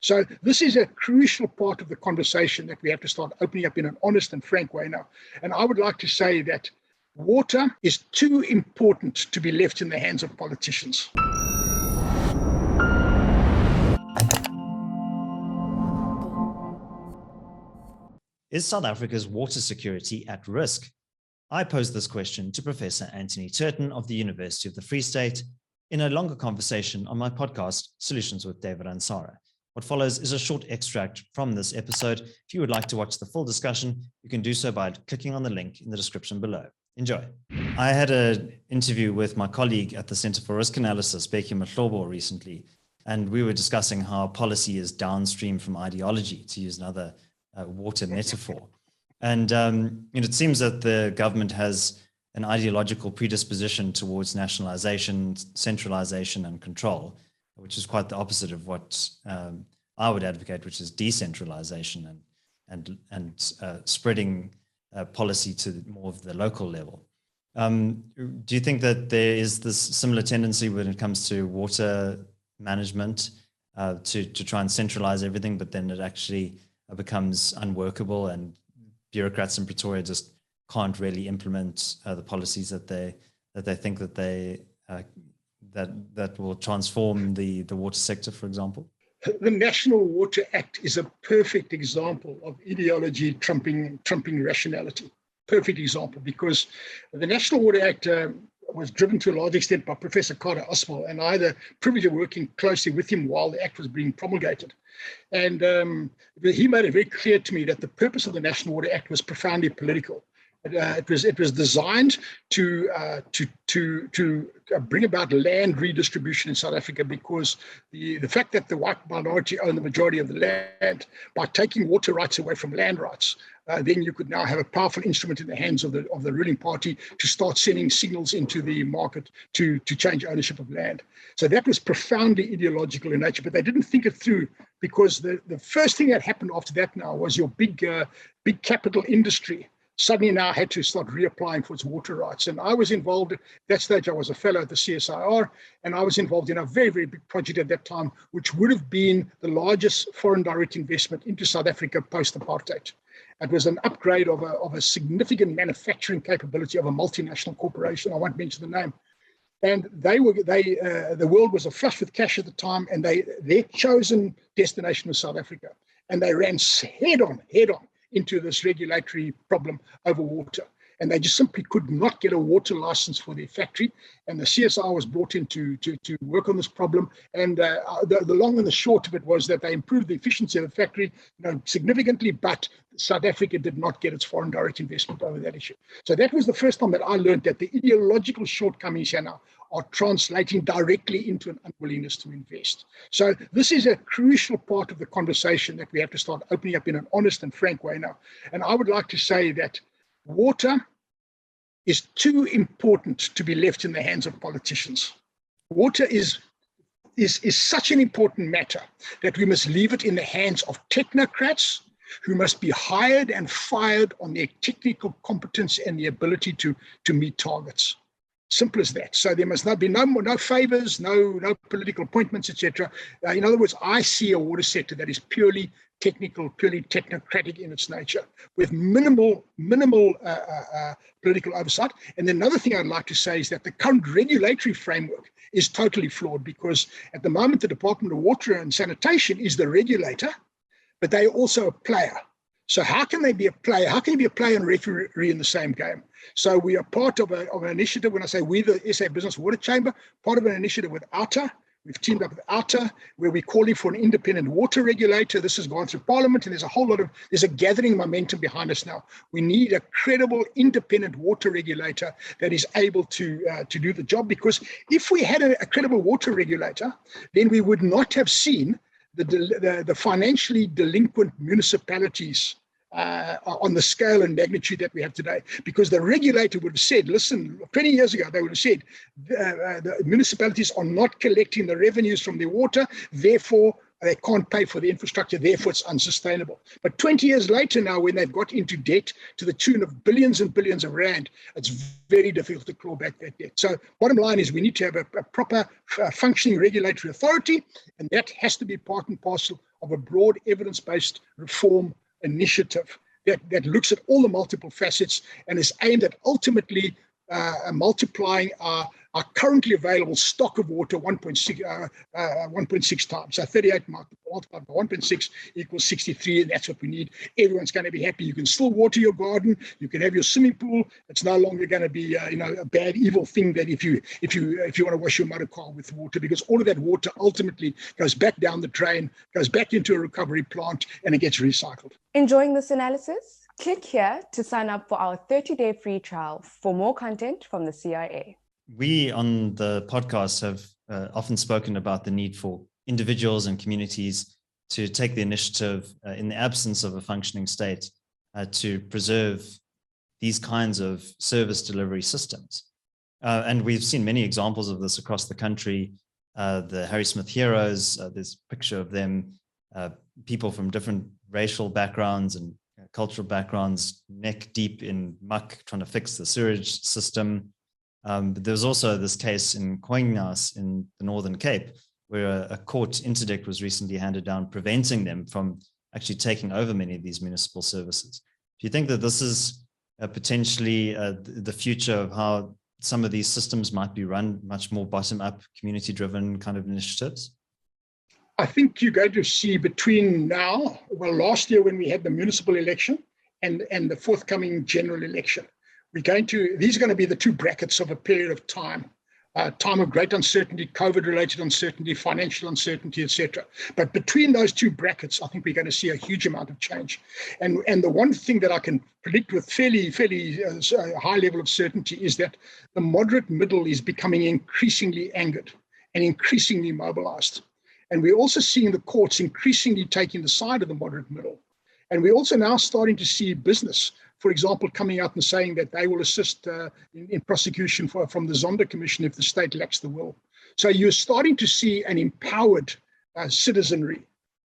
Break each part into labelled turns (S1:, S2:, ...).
S1: So this is a crucial part of the conversation that we have to start opening up in an honest and frank way now. And I would like to say that water is too important to be left in the hands of politicians.
S2: Is South Africa's water security at risk? I posed this question to Professor Anthony Turton of the University of the Free State in a longer conversation on my podcast, Solutions with David Ansara. What follows is a short extract from this episode. If you would like to watch the full discussion, you can do so by clicking on the link in the description below. Enjoy. I had an interview with my colleague at the Center for Risk Analysis, Becky Mahlobo, recently, and we were discussing how policy is downstream from ideology, to use another water metaphor. And it seems that the government has an ideological predisposition towards nationalization, centralization, and control, which is quite the opposite of what I would advocate, which is decentralization and spreading policy to more of the local level. Do you think that there is this similar tendency when it comes to water management to try and centralize everything, but then it actually becomes unworkable and bureaucrats in Pretoria just can't really implement the policies that they think that that will transform the water sector, for example?
S1: The National Water Act is a perfect example of ideology trumping rationality. Perfect example, because the National Water Act was driven to a large extent by Professor Carter Oswald, and I had the privilege of working closely with him while the Act was being promulgated. And he made it very clear to me that the purpose of the National Water Act was profoundly political. It was designed to bring about land redistribution in South Africa, because the fact that the white minority own the majority of the land, by taking water rights away from land rights, then you could now have a powerful instrument in the hands of the ruling party to start sending signals into the market to change ownership of land. So that was profoundly ideological in nature, but they didn't think it through, because the first thing that happened after that now was your big capital industry suddenly now had to start reapplying for its water rights. And I was involved at that stage. I was a fellow at the CSIR, and I was involved in a very, very big project at that time, which would have been the largest foreign direct investment into South Africa post-apartheid. It was an upgrade of a significant manufacturing capability of a multinational corporation. I won't mention the name. And the world was aflush with cash at the time, and their chosen destination was South Africa. And they ran head on into this regulatory problem over water. And they just simply could not get a water license for their factory. And the CSR was brought in to work on this problem. And the long and the short of it was that they improved the efficiency of the factory significantly, but South Africa did not get its foreign direct investment over that issue. So that was the first time that I learned that the ideological shortcomings here now are translating directly into an unwillingness to invest. So this is a crucial part of the conversation that we have to start opening up in an honest and frank way now. And I would like to say that water is too important to be left in the hands of politicians. Water is such an important matter that we must leave it in the hands of technocrats who must be hired and fired on their technical competence and the ability to meet targets. Simple as that. So there must not be no favors, no political appointments, etc. In other words, I see a water sector that is purely technical, purely technocratic in its nature, with minimal political oversight. And then another thing I'd like to say is that the current regulatory framework is totally flawed, because at the moment the Department of Water and Sanitation is the regulator, but they are also a player. So how can they be a player? How can you be a player and referee in the same game? So we are part of an initiative. When I say we, the SA Business Water Chamber, part of an initiative with OUTA. We've teamed up with OUTA, where we're calling for an independent water regulator. This has gone through Parliament, and there's a gathering momentum behind us now. We need a credible, independent water regulator that is able to do the job. Because if we had a credible water regulator, then we would not have seen the financially delinquent municipalities on the scale and magnitude that we have today. Because the regulator would have said, listen, 20 years ago, they would have said, the municipalities are not collecting the revenues from their water, therefore they can't pay for the infrastructure, therefore it's unsustainable. But 20 years later now, when they've got into debt to the tune of billions and billions of rand, it's very difficult to claw back that debt. So bottom line is we need to have a proper functioning regulatory authority, and that has to be part and parcel of a broad evidence-based reform initiative that looks at all the multiple facets and is aimed at ultimately multiplying our currently available stock of water 1.6 times. So 38 multiplied by 1.6 equals 63, and that's what we need. Everyone's going to be happy. You can still water your garden. You can have your swimming pool. It's no longer going to be a bad, evil thing that if you want to wash your motor car with water, because all of that water ultimately goes back down the drain, goes back into a recovery plant, and it gets recycled.
S3: Enjoying this analysis? Click here to sign up for our 30-day free trial for more content from the CIA.
S2: We on the podcast have often spoken about the need for individuals and communities to take the initiative in the absence of a functioning state to preserve these kinds of service delivery systems. And we've seen many examples of this across the country. The Harry Smith Heroes, there's a picture of them, people from different racial backgrounds and cultural backgrounds, neck deep in muck, trying to fix the sewage system. But there was also this case in Khoinas in the Northern Cape, where a court interdict was recently handed down, preventing them from actually taking over many of these municipal services. Do you think that this is potentially the future of how some of these systems might be run, much more bottom-up, community-driven kind of initiatives?
S1: I think you're going to see between now, last year when we had the municipal election and the forthcoming general election, these are going to be the two brackets of a period of time. Time of great uncertainty, COVID-related uncertainty, financial uncertainty, etc. But between those two brackets, I think we're going to see a huge amount of change. And the one thing that I can predict with fairly high level of certainty is that the moderate middle is becoming increasingly angered and increasingly mobilized. And we're also seeing the courts increasingly taking the side of the moderate middle. And we're also now starting to see business, for example, coming out and saying that they will assist in prosecution from the Zonda Commission if the state lacks the will. So you're starting to see an empowered citizenry.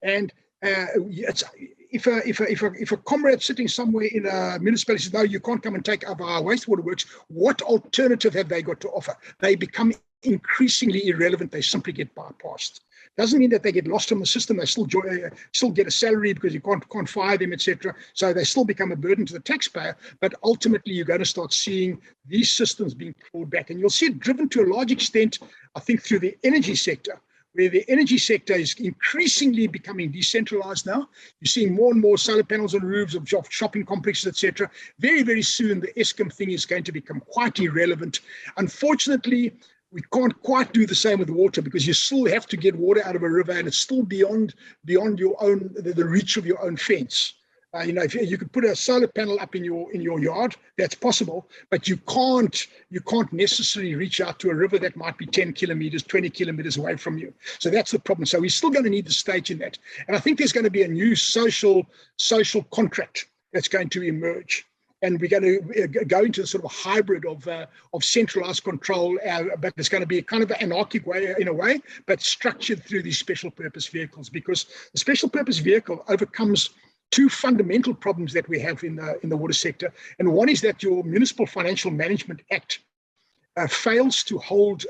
S1: And if a comrade sitting somewhere in a municipality says, no, you can't come and take over our wastewater works, what alternative have they got to offer? They become increasingly irrelevant. They simply get bypassed. Doesn't mean that they get lost from the system. They still get a salary because you can't fire them, etc. So they still become a burden to the taxpayer. But ultimately, you're going to start seeing these systems being clawed back. And you'll see it driven to a large extent, I think, through the energy sector, where the energy sector is increasingly becoming decentralized now. You're seeing more and more solar panels on roofs of shopping complexes, etc. Very, very soon, the Eskom thing is going to become quite irrelevant. Unfortunately, we can't quite do the same with water because you still have to get water out of a river, and it's still beyond your own the reach of your own fence. If you could put a solar panel up in your yard, that's possible, but you can't necessarily reach out to a river that might be 10 kilometers, 20 kilometers away from you. So that's the problem. So we're still going to need the state in that, and I think there's going to be a new social contract that's going to emerge. And we're going to go into a sort of a hybrid of centralized control, but it's going to be a kind of an anarchic way, in a way, but structured through these special purpose vehicles, because the special purpose vehicle overcomes two fundamental problems that we have in the water sector. And one is that your Municipal Financial Management Act fails to hold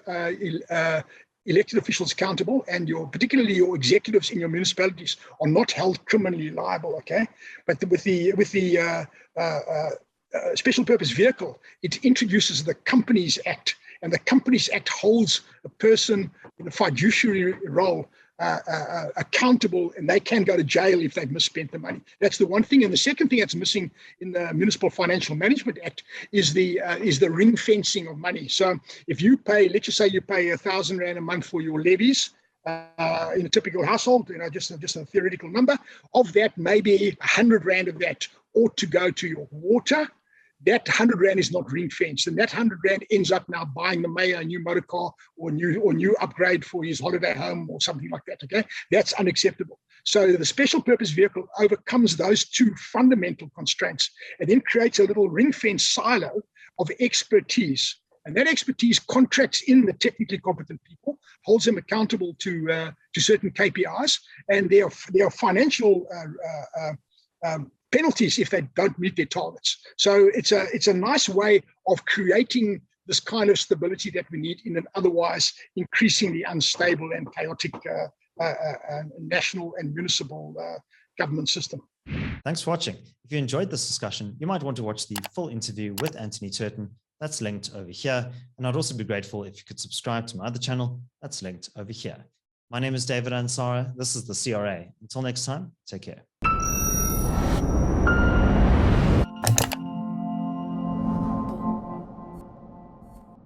S1: elected officials accountable, and particularly your executives in your municipalities are not held criminally liable. Okay, but with the special purpose vehicle, it introduces the Companies Act, and the Companies Act holds a person in a fiduciary role accountable, and they can go to jail if they've misspent the money. That's the one thing. And the second thing that's missing in the Municipal Financial Management Act is the ring fencing of money. So if you pay, let's just say you pay R1,000 a month for your levies in a typical household, just a theoretical number, of that, maybe R100 of that ought to go to your water. That R100 is not ring fenced, and that R100 ends up now buying the mayor a new motor car or new upgrade for his holiday home or something like that. Okay, that's unacceptable. So the special purpose vehicle overcomes those two fundamental constraints and then creates a little ring fence silo of expertise. And that expertise contracts in the technically competent people, holds them accountable to certain KPIs, and there are financial penalties if they don't meet their targets. So it's a nice way of creating this kind of stability that we need in an otherwise increasingly unstable and chaotic national and municipal government system.
S2: Thanks for watching. If you enjoyed this discussion, you might want to watch the full interview with Anthony Turton. That's linked over here. And I'd also be grateful if you could subscribe to my other channel. That's linked over here. My name is David Ansara. This is the CRA. Until next time, take care.